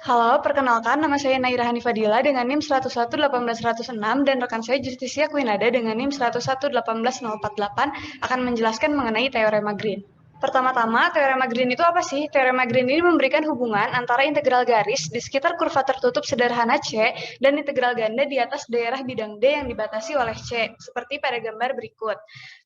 Halo, perkenalkan nama saya Naira Hanifadila dengan NIM 101-18106 dan rekan saya Justisia Quinada dengan NIM 101-18048 akan menjelaskan mengenai teorema Green. Pertama-tama, teorema Green itu apa sih? Teorema Green ini memberikan hubungan antara integral garis di sekitar kurva tertutup sederhana C dan integral ganda di atas daerah bidang D yang dibatasi oleh C, seperti pada gambar berikut.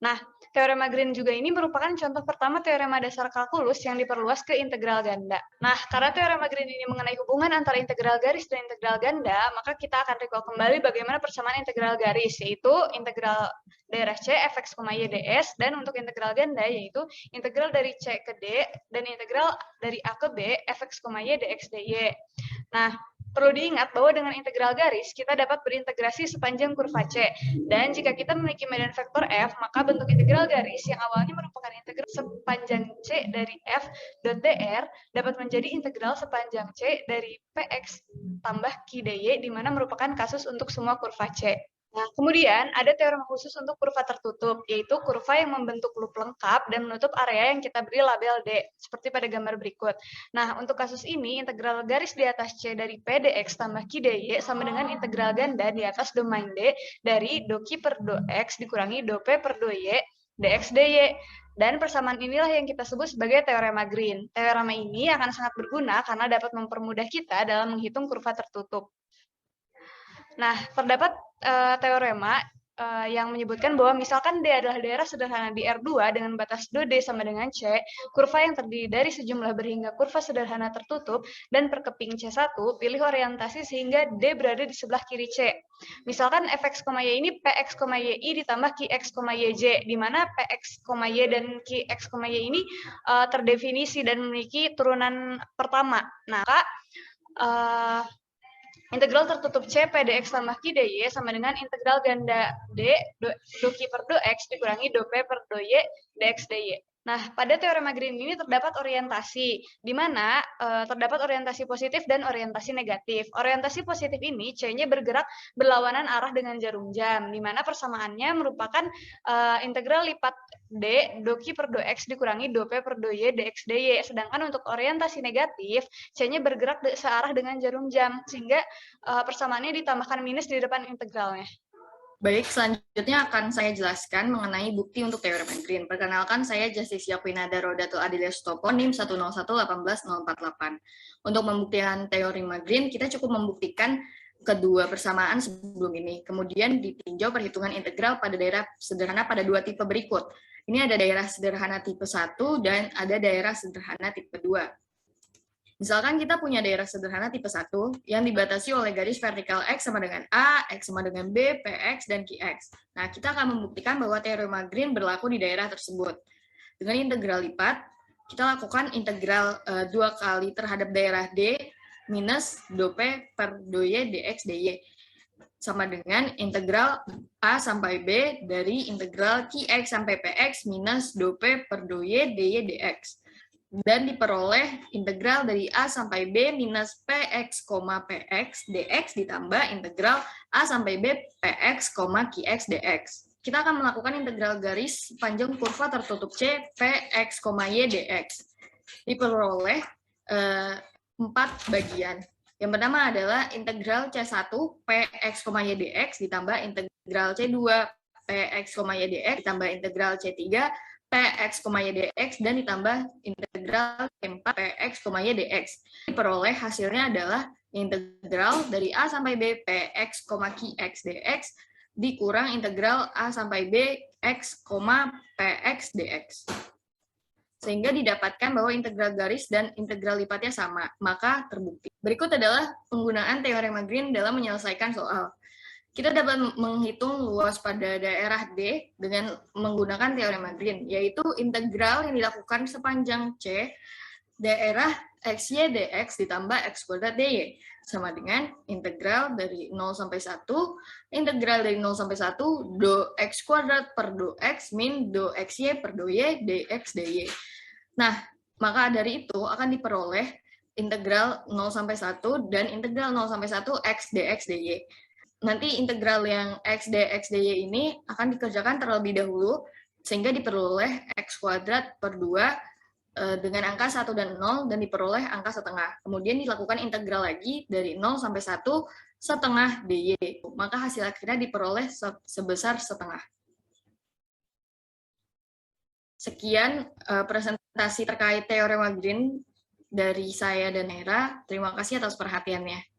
Nah, teorema Green juga ini merupakan contoh pertama teorema dasar kalkulus yang diperluas ke integral ganda. Nah, karena teorema Green ini mengenai hubungan antara integral garis dan integral ganda, maka kita akan recall kembali bagaimana persamaan integral garis, yaitu integral daerah C fx, y ds, dan untuk integral ganda yaitu integral dari C ke D dan integral dari A ke B fx, y dx dy. Nah, perlu diingat bahwa dengan integral garis, kita dapat berintegrasi sepanjang kurva C. Dan jika kita memiliki medan vektor F, maka bentuk integral garis yang awalnya merupakan integral sepanjang C dari F dot dr dapat menjadi integral sepanjang C dari Px tambah Q dy, di mana merupakan kasus untuk semua kurva C. Nah, kemudian ada teorema khusus untuk kurva tertutup, yaitu kurva yang membentuk loop lengkap dan menutup area yang kita beri label D, seperti pada gambar berikut. Nah, untuk kasus ini, integral garis di atas C dari P dx tambah Q dy sama dengan integral ganda di atas domain D dari do Q per do X dikurangi do P per do Y dx dy. Dan persamaan inilah yang kita sebut sebagai teorema Green. Teorema ini akan sangat berguna karena dapat mempermudah kita dalam menghitung kurva tertutup. Nah, terdapat teorema yang menyebutkan bahwa misalkan D adalah daerah sederhana di R2 dengan batas do D sama dengan C, kurva yang terdiri dari sejumlah berhingga kurva sederhana tertutup dan perkeping C1, pilih orientasi sehingga D berada di sebelah kiri C. Misalkan fx, y ini px, y ditambah qx, yj, di mana px, y dan qx, y ini terdefinisi dan memiliki turunan pertama. Nah, integral tertutup C P dx tambah Q dy sama dengan integral ganda D do Q per do X dikurangi do P per do Y dx dy. Nah, pada teorema Green ini terdapat orientasi, di mana terdapat orientasi positif dan orientasi negatif. Orientasi positif ini C-nya bergerak berlawanan arah dengan jarum jam, di mana persamaannya merupakan integral lipat D do Q per do X dikurangi do P per do Y dx dy. Sedangkan untuk orientasi negatif, C-nya bergerak searah dengan jarum jam, sehingga persamaannya ditambahkan minus di depan integralnya. Baik, selanjutnya akan saya jelaskan mengenai bukti untuk teorema Green. Perkenalkan, saya Justisia Quinada Rodatul Adilia Sutopo, NIM 101-18048. Untuk membuktikan teorema Green, kita cukup membuktikan kedua persamaan sebelum ini. Kemudian ditinjau perhitungan integral pada daerah sederhana pada dua tipe berikut. Ini ada daerah sederhana tipe 1 dan ada daerah sederhana tipe 2. Misalkan kita punya daerah sederhana tipe 1 yang dibatasi oleh garis vertikal X sama dengan A, X sama dengan B, Px, dan Qx. Nah, kita akan membuktikan bahwa teorema Green berlaku di daerah tersebut. Dengan integral lipat, kita lakukan integral 2 kali terhadap daerah D minus do P per do Y dx dy. Sama dengan integral A sampai B dari integral Qx sampai Px minus do P per do Y dy dx. Dan diperoleh integral dari A sampai B minus Px, Px dx ditambah integral A sampai B Px, Qx dx. Kita akan melakukan integral garis panjang kurva tertutup C Px, Y dx. Diperoleh 4 bagian. Yang pertama adalah integral C1 Px, Y dx ditambah integral C2 Px, Y dx ditambah integral C3 Px, Y dx dan ditambah integral C4 Px, Y dx. Diperoleh hasilnya adalah integral dari A sampai B Px, Qx dx dikurang integral A sampai B X, Px dx. Sehingga didapatkan bahwa integral garis dan integral lipatnya sama, maka terbukti. Berikut adalah penggunaan teorema Green dalam menyelesaikan soal. Kita dapat menghitung luas pada daerah D dengan menggunakan teorema Green, yaitu integral yang dilakukan sepanjang C daerah XY dx ditambah X kuadrat dy, sama dengan integral dari 0 sampai 1, integral dari 0 sampai 1, do X kuadrat per do X min do XY per do Y dx dy. Nah, maka dari itu akan diperoleh integral 0 sampai 1 dan integral 0 sampai 1 X dx dy. Nanti integral yang X dx dy ini akan dikerjakan terlebih dahulu, sehingga diperoleh X kuadrat per 2 dengan angka 1 dan 0 dan diperoleh angka setengah. Kemudian dilakukan integral lagi dari 0 sampai 1 setengah dy. Maka hasil akhirnya diperoleh sebesar setengah. Sekian presentasi terkait teorema Green dari saya dan Hera. Terima kasih atas perhatiannya.